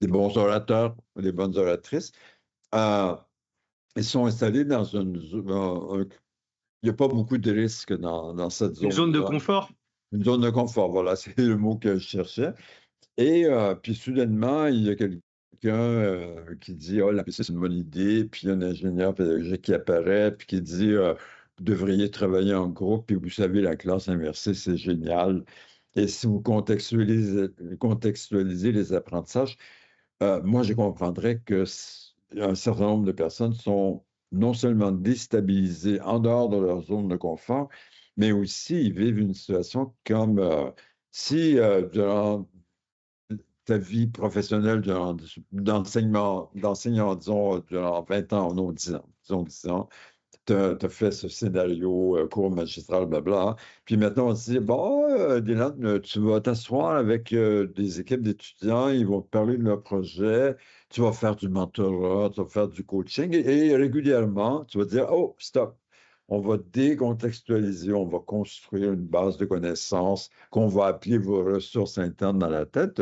des bons orateurs, des bonnes oratrices. Euh, Ils sont installés dans il n'y a pas beaucoup de risques dans cette Une zone de zone-là. confort? Une zone de confort, voilà, c'est le mot que je cherchais. Et puis soudainement, il y a quelqu'un qui dit, oh, la PC, c'est une bonne idée. Puis il y a un ingénieur pédagogique qui apparaît, puis qui dit, vous devriez travailler en groupe, puis vous savez, la classe inversée, c'est génial. Et si vous contextualisez les apprentissages, moi, je comprendrais que un certain nombre de personnes sont non seulement déstabilisées en dehors de leur zone de confort, mais aussi ils vivent une situation comme si durant ta vie professionnelle d'enseignant, disons, durant 20 ans, non, 10 ans, disons 10 ans, tu as fait ce scénario, cours magistral, blabla. Puis maintenant, on se dit, bon, Dylan, tu vas t'asseoir avec des équipes d'étudiants, ils vont te parler de leur projet, tu vas faire du mentorat, tu vas faire du coaching, et régulièrement, tu vas dire, oh, stop. On va décontextualiser, on va construire une base de connaissances qu'on va appeler vos ressources internes dans la tête.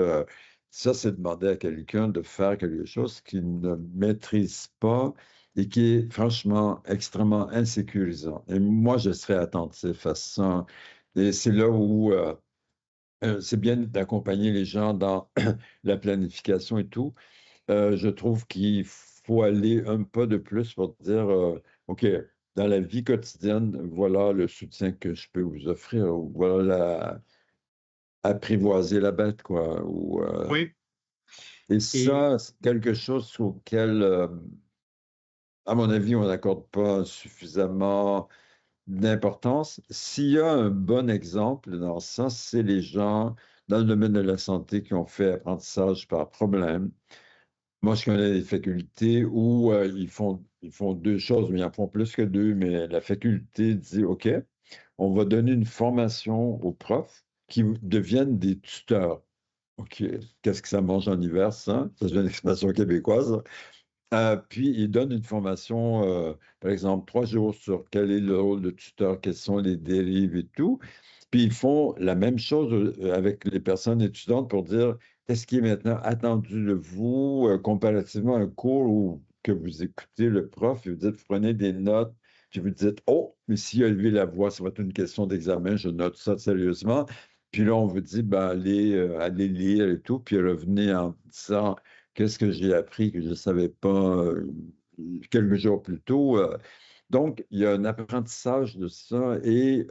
Ça, c'est demander à quelqu'un de faire quelque chose qu'il ne maîtrise pas et qui est franchement extrêmement insécurisant. Et moi, je serais attentif à ça. Et c'est là où c'est bien d'accompagner les gens dans la planification et tout. Je trouve qu'il faut aller un pas de plus pour dire, OK, dans la vie quotidienne, voilà le soutien que je peux vous offrir, ou voilà apprivoiser la bête, quoi. Oui. Et Et ça, c'est quelque chose auquel, à mon avis, on n'accorde pas suffisamment d'importance. S'il y a un bon exemple dans ça, c'est les gens dans le domaine de la santé qui ont fait apprentissage par problème. Moi, je connais des facultés où ils font deux choses, mais ils en font plus que deux, mais la faculté dit, OK, on va donner une formation aux profs qui deviennent des tuteurs. OK, qu'est-ce que ça mange en hiver, ça? Ça, c'est une expression québécoise. Puis, ils donnent une formation, par exemple, 3 jours sur quel est le rôle de tuteur, quelles sont les dérives et tout. Puis, ils font la même chose avec les personnes étudiantes pour dire qu'est-ce qui est maintenant attendu de vous comparativement à un cours où que vous écoutez le prof et vous dites, vous prenez des notes, puis vous dites, oh, mais s'il a élevé la voix, ça va être une question d'examen, je note ça sérieusement. Puis là, on vous dit, ben, allez lire et tout, puis revenez en disant, qu'est-ce que j'ai appris que je ne savais pas quelques jours plus tôt. Donc, il y a un apprentissage de ça et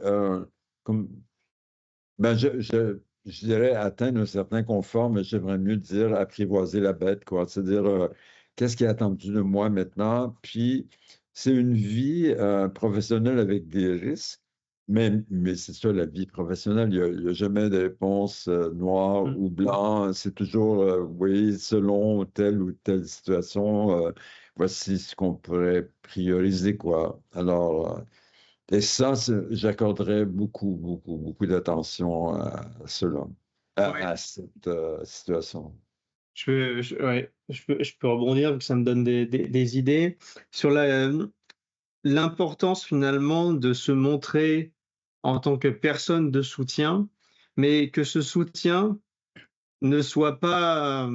Ben, je dirais atteindre un certain confort, mais j'aimerais mieux dire apprivoiser la bête, quoi. C'est-à-dire, qu'est-ce qui est attendu de moi maintenant? Puis, c'est une vie professionnelle avec des risques, mais c'est ça, la vie professionnelle. Il y a jamais de réponse noire Mm. ou blanc. C'est toujours, oui, selon telle ou telle situation, voici ce qu'on pourrait prioriser, quoi. Alors, et ça, j'accorderais beaucoup, beaucoup, beaucoup d'attention à cela, Ouais. à cette situation. Ouais, je peux rebondir, vu que ça me donne des idées sur l'importance finalement de se montrer en tant que personne de soutien, mais que ce soutien ne soit pas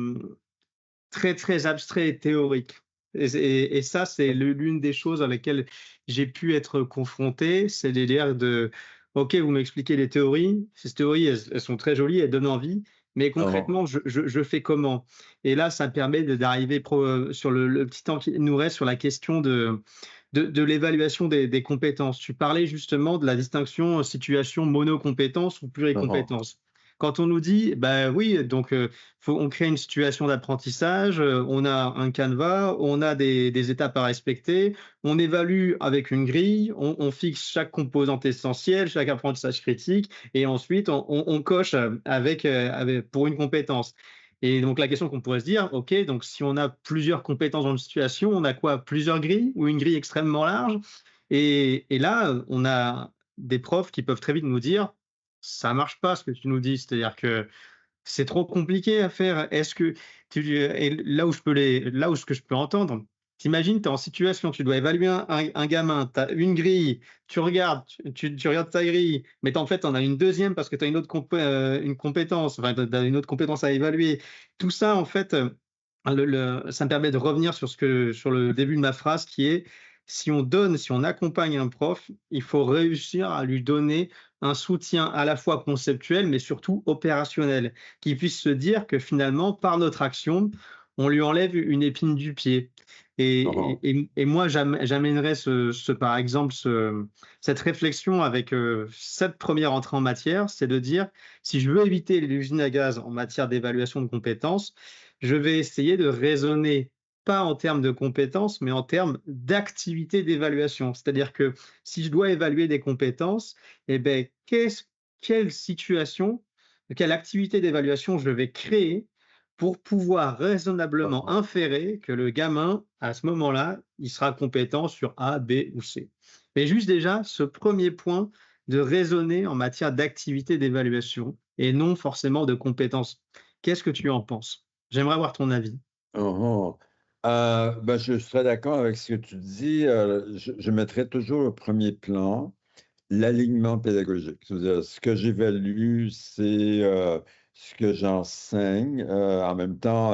très, très abstrait et théorique. Et ça, c'est l'une des choses à laquelle j'ai pu être confronté, c'est l'idée de, OK, vous m'expliquez les théories, ces théories, elles sont très jolies, elles donnent envie, mais Oh, concrètement, je fais comment? Et là, ça permet d'arriver sur le petit temps qui nous reste sur la question de l'évaluation des compétences. Tu parlais justement de la distinction situation monocompétence ou oh, pluricompétence. Quand on nous dit, bah oui, donc on crée une situation d'apprentissage, on a un canevas, on a des étapes à respecter, on évalue avec une grille, on fixe chaque composante essentielle, chaque apprentissage critique, et ensuite on coche pour une compétence. Et donc la question qu'on pourrait se dire, ok, donc si on a plusieurs compétences dans une situation, on a quoi? Plusieurs grilles ou une grille extrêmement large? Et là, on a des profs qui peuvent très vite nous dire, ça marche pas ce que tu nous dis, c'est-à-dire que c'est trop compliqué à faire. Est-ce que et là où ce que je peux entendre, t'imagines, tu es en situation, tu dois évaluer un gamin, tu as une grille, tu regardes, tu regardes ta grille, mais en fait, tu en as une deuxième parce que tu as une compétence, enfin, tu as une autre compétence à évaluer. Tout ça, en fait, ça me permet de revenir sur le début de ma phrase qui est si on accompagne un prof, il faut réussir à lui donner un soutien à la fois conceptuel, mais surtout opérationnel, qu'il puisse se dire que finalement, par notre action, on lui enlève une épine du pied. oh, Et moi, j'amènerais par exemple, cette réflexion avec cette première entrée en matière, c'est de dire, si je veux éviter l'usine à gaz en matière d'évaluation de compétences, je vais essayer de raisonner pas en termes de compétences, mais en termes d'activité d'évaluation. C'est-à-dire que si je dois évaluer des compétences, eh ben, quelle situation, quelle activité d'évaluation je vais créer pour pouvoir raisonnablement oh. inférer que le gamin, à ce moment-là, il sera compétent sur A, B ou C. Mais juste déjà, ce premier point de raisonner en matière d'activité d'évaluation et non forcément de compétences. Qu'est-ce que tu en penses? J'aimerais avoir ton avis. Oh, oh. Ben, je serais d'accord avec ce que tu dis. Je mettrais toujours au premier plan l'alignement pédagogique. C'est-à-dire, ce que j'évalue, c'est ce que j'enseigne. En même temps,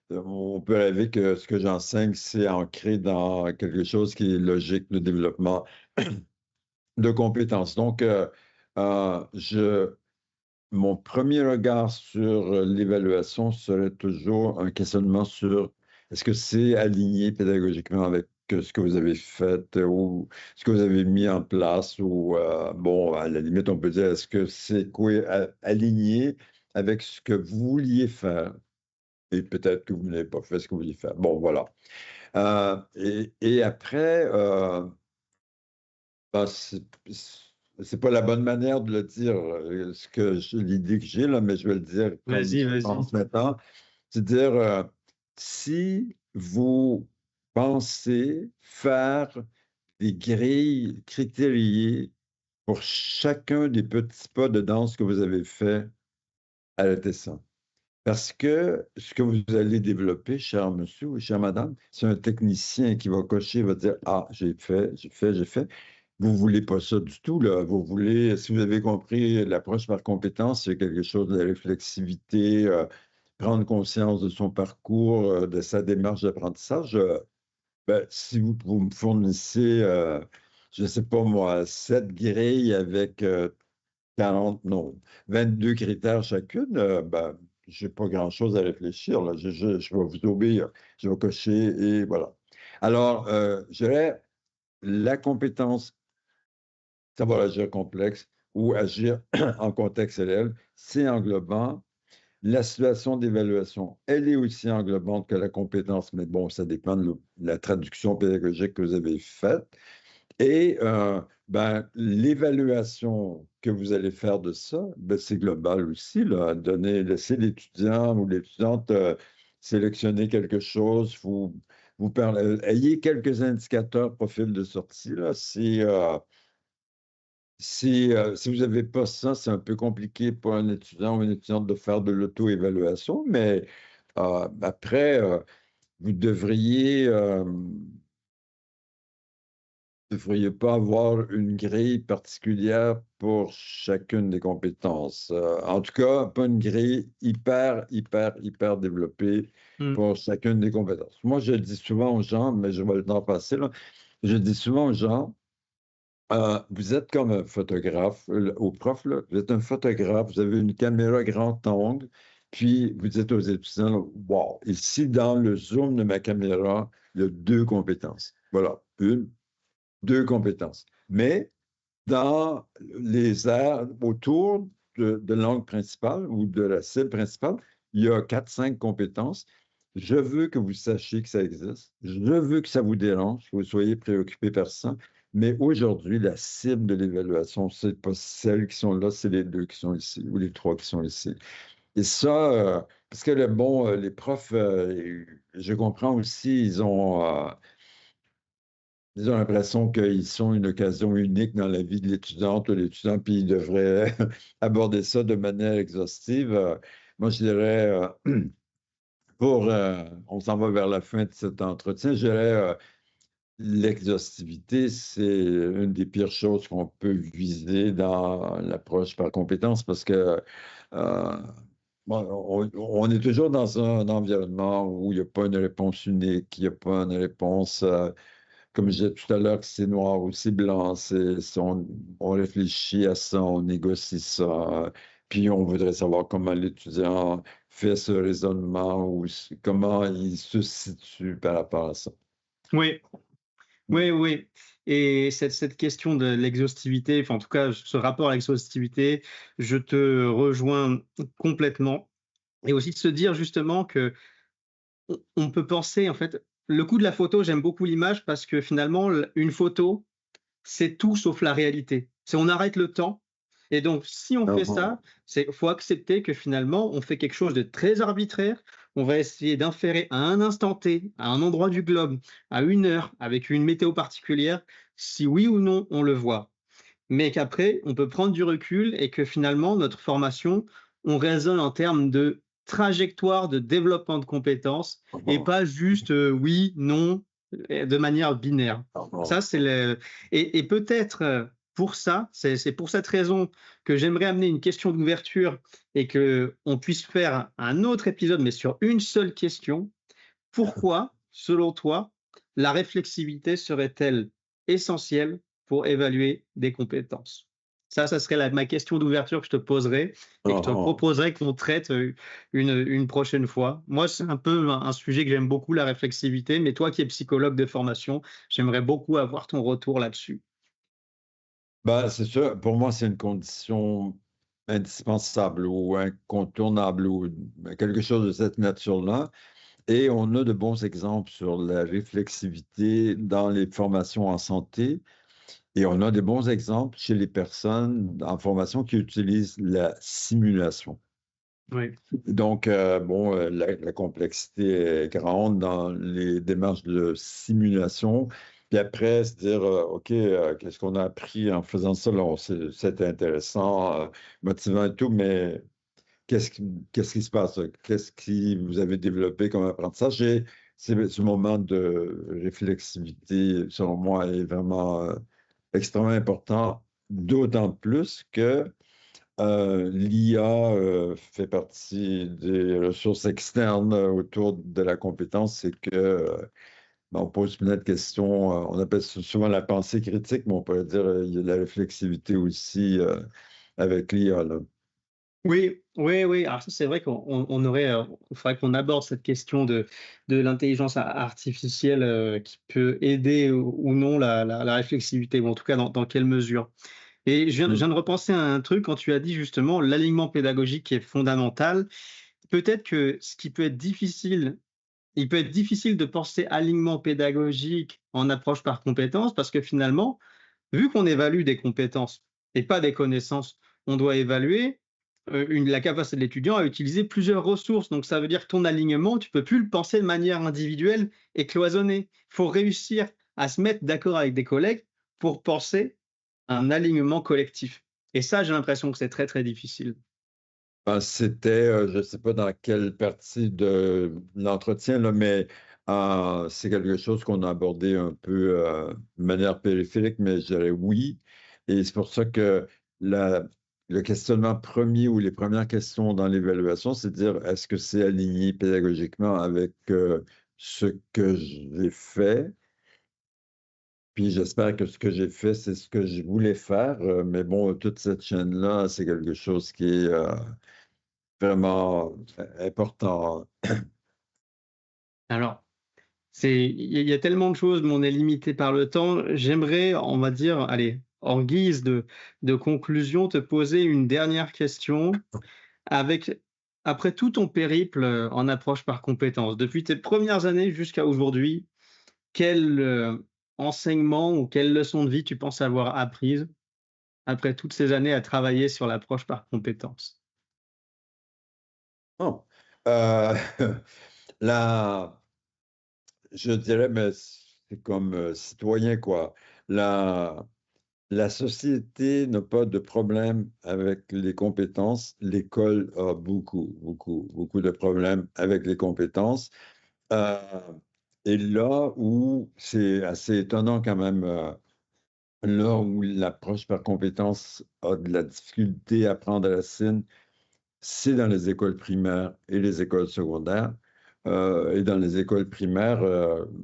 on peut rêver que ce que j'enseigne, c'est ancré dans quelque chose qui est logique, le développement de compétences. Donc, mon premier regard sur l'évaluation serait toujours un questionnement sur est-ce que c'est aligné pédagogiquement avec ce que vous avez fait ou ce que vous avez mis en place ou, bon, à la limite, on peut dire est-ce que c'est aligné avec ce que vous vouliez faire et peut-être que vous n'avez pas fait ce que vous vouliez faire. Bon, voilà. Et après, ben, c'est pas la bonne manière de le dire, l'idée que j'ai là, mais je vais le dire comme Vas-y, je vas-y. pense maintenant. C'est-à-dire, si vous pensez faire des grilles critériées pour chacun des petits pas de danse que vous avez fait, arrêtez ça. Parce que ce que vous allez développer, cher monsieur ou chère madame, c'est un technicien qui va cocher, va dire, ah, j'ai fait, j'ai fait, j'ai fait. Vous voulez pas ça du tout, là. Vous voulez, si vous avez compris, l'approche par compétence, c'est quelque chose de la réflexivité, prendre conscience de son parcours, de sa démarche d'apprentissage. Ben, si vous me fournissez, je ne sais pas moi, 7 grilles avec 40, non, 22 critères chacune, ben, j'ai pas grand-chose à réfléchir, là. Je vais vous obéir, je vais cocher et voilà. Alors, je dirais, la compétence, ça va agir complexe. ou agir en contexte réel, c'est englobant. La situation d'évaluation, elle est aussi englobante que la compétence, mais bon, ça dépend de la traduction pédagogique que vous avez faite. Et ben, l'évaluation que vous allez faire de ça, ben, c'est global aussi, là, laisser l'étudiant ou l'étudiante sélectionner quelque chose, ayez quelques indicateurs profil de sortie. Là, si vous n'avez pas ça, c'est un peu compliqué pour un étudiant ou une étudiante de faire de l'auto-évaluation, mais après, vous devriez pas avoir une grille particulière pour chacune des compétences. En tout cas, pas une grille hyper, hyper, hyper développée Mm. pour chacune des compétences. Moi, je dis souvent aux gens, mais je vois le temps passer, là, je dis souvent aux gens, vous êtes comme un photographe, au prof, là, vous êtes un photographe, vous avez une caméra grand angle, puis vous dites aux étudiants, wow, ici, dans le zoom de ma caméra, il y a deux compétences. Voilà, deux compétences. Mais dans les aires autour de l'angle principal ou de la cible principale, il y a quatre, cinq compétences. Je veux que vous sachiez que ça existe. Je veux que ça vous dérange, que vous soyez préoccupé par ça. Mais aujourd'hui, la cible de l'évaluation, ce n'est pas celles qui sont là, c'est les deux qui sont ici ou les trois qui sont ici. Et ça, parce que les profs, je comprends aussi, ils ont l'impression qu'ils sont une occasion unique dans la vie de l'étudiante ou l'étudiant, puis ils devraient aborder ça de manière exhaustive. Moi, je dirais, on s'en va vers la fin de cet entretien, je dirais, l'exhaustivité, c'est une des pires choses qu'on peut viser dans l'approche par compétence parce que euh, bon, on est toujours dans un environnement où il n'y a pas une réponse unique, il n'y a pas une réponse comme je disais tout à l'heure, que c'est noir ou c'est blanc, on réfléchit à ça, on négocie ça, puis on voudrait savoir comment l'étudiant fait ce raisonnement ou comment il se situe par rapport à ça. Oui, oui, oui. Et cette question de l'exhaustivité, enfin en tout cas ce rapport à l'exhaustivité, je te rejoins complètement. Et aussi de se dire justement que on peut penser en fait, le coup de la photo, j'aime beaucoup l'image parce que finalement une photo, c'est tout sauf la réalité. C'est on arrête le temps. Et donc, si on fait Ah, ça, c'est faut accepter que finalement, on fait quelque chose de très arbitraire. On va essayer d'inférer à un instant T, à un endroit du globe, à une heure, avec une météo particulière, si oui ou non on le voit. Mais qu'après, on peut prendre du recul et que finalement, notre formation, on raisonne en termes de trajectoire de développement de compétences et ah, pas juste oui, non, de manière binaire. ah, ah. Ça, c'est le... Et peut-être pour ça, c'est pour cette raison que j'aimerais amener une question d'ouverture et que on puisse faire un autre épisode, mais sur une seule question. Pourquoi, selon toi, la réflexivité serait-elle essentielle pour évaluer des compétences? Ça serait ma question d'ouverture que je te poserai et que je te Ah. proposerai qu'on traite une prochaine fois. Moi, c'est un peu un sujet que j'aime beaucoup, la réflexivité, mais toi qui es psychologue de formation, j'aimerais beaucoup avoir ton retour là-dessus. Ben, c'est sûr, pour moi, c'est une condition indispensable ou incontournable ou quelque chose de cette nature-là. Et on a de bons exemples sur la réflexivité dans les formations en santé. Et on a des bons exemples chez les personnes en formation qui utilisent la simulation. Oui. Donc, bon, la complexité est grande dans les démarches de simulation. Puis après, se dire, OK, qu'est-ce qu'on a appris en faisant ça? Là, c'était intéressant, motivant et tout, mais qu'est-ce qui, qu'est-ce qui se passe? Qu'est-ce qui vous avez développé comme apprentissage? Et ce moment de réflexivité, selon moi, est vraiment extrêmement important, d'autant plus que l'IA fait partie des ressources externes autour de la compétence, c'est que ben, on pose plein de questions, on appelle ça souvent la pensée critique, mais on pourrait dire il y a de la réflexivité aussi avec l'IA, là. Oui, oui, oui. Alors ça, c'est vrai on aurait, il faudrait qu'on aborde cette question de l'intelligence artificielle qui peut aider ou non la réflexivité, ou en tout cas dans quelle mesure. Et je Mmh. viens de repenser à un truc quand tu as dit justement l'alignement pédagogique qui est fondamental. Peut-être que ce qui peut être difficile il peut être difficile de penser alignement pédagogique en approche par compétences parce que finalement, vu qu'on évalue des compétences et pas des connaissances, on doit évaluer la capacité de l'étudiant à utiliser plusieurs ressources. Donc ça veut dire que ton alignement, tu peux plus le penser de manière individuelle et cloisonnée. Il faut réussir à se mettre d'accord avec des collègues pour penser un alignement collectif. Et ça, j'ai l'impression que c'est très, très difficile. Ben, c'était, je ne sais pas dans quelle partie de l'entretien, là, mais c'est quelque chose qu'on a abordé un peu de manière périphérique, mais je dirais oui. Et c'est pour ça que la- le questionnement premier ou les premières questions dans l'évaluation, c'est de dire est-ce que c'est aligné pédagogiquement avec ce que j'ai fait? Puis j'espère que ce que j'ai fait, c'est ce que je voulais faire. Mais bon, toute cette chaîne-là, c'est quelque chose qui est vraiment important. Alors, il y a tellement de choses, mais on est limité par le temps. J'aimerais, on va dire, allez, en guise de conclusion, te poser une dernière question avec, après tout ton périple en approche par compétences, depuis tes premières années jusqu'à aujourd'hui, quel enseignement ou quelle leçon de vie tu penses avoir apprise après toutes ces années à travailler sur l'approche par compétences? Oh, la je dirais, mais c'est comme, citoyen, quoi. La la société n'a pas de problème avec les compétences. L'école a beaucoup, beaucoup, beaucoup de problèmes avec les compétences. Heu et là où c'est assez étonnant quand même, là où l'approche par compétences a de la difficulté à prendre racine, c'est dans les écoles primaires et les écoles secondaires. Et dans les écoles primaires,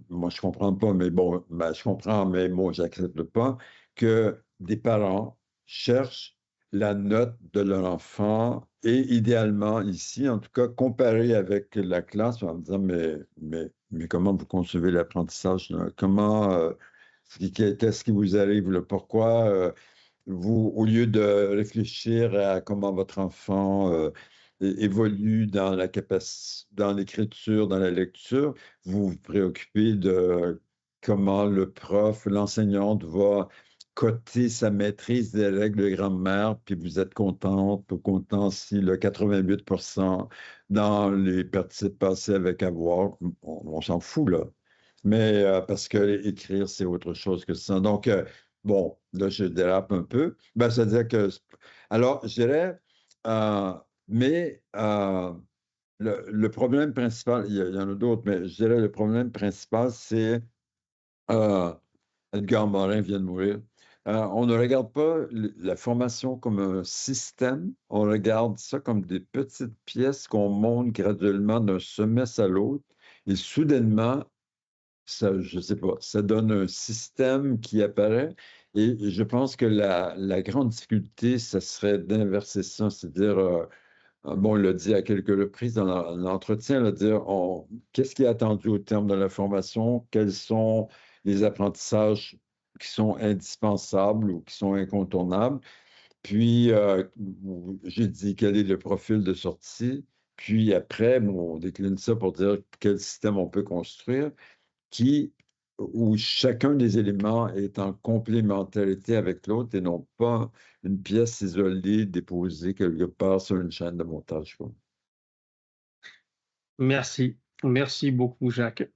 moi, je comprends pas, mais bon, ben, je comprends, mais bon, j'accepte pas que des parents cherchent la note de leur enfant et idéalement, ici, en tout cas, comparé avec la classe en disant, mais comment vous concevez l'apprentissage, là? Comment, qu'est-ce qui vous arrive, là? Pourquoi, vous, au lieu de réfléchir à comment votre enfant évolue dans dans l'écriture, dans la lecture, vous vous préoccupez de comment le prof, l'enseignante va coter sa maîtrise des règles de grammaire, puis vous êtes contente ou content si le 88% dans les participes passés avec avoir, on s'en fout là. Mais parce que écrire, c'est autre chose que ça. Donc, bon, là, je dérape un peu. Ben, c'est-à-dire que, alors, je dirais, euh, mais le problème principal, il y en a d'autres, mais je dirais le problème principal, c'est euh, Edgar Morin vient de mourir. On ne regarde pas la formation comme un système, on regarde ça comme des petites pièces qu'on monte graduellement d'un semestre à l'autre. Et soudainement, ça, je sais pas, ça donne un système qui apparaît et je pense que la grande difficulté, ça serait d'inverser ça, c'est-à-dire, bon, on l'a dit à quelques reprises dans l'entretien, là, dire qu'est-ce qui est attendu au terme de la formation, quels sont les apprentissages qui sont indispensables ou qui sont incontournables, puis j'ai dit quel est le profil de sortie, puis après, bon, on décline ça pour dire quel système on peut construire qui, où chacun des éléments est en complémentarité avec l'autre et non pas une pièce isolée déposée quelque part sur une chaîne de montage, quoi. Merci. Merci beaucoup, Jacques.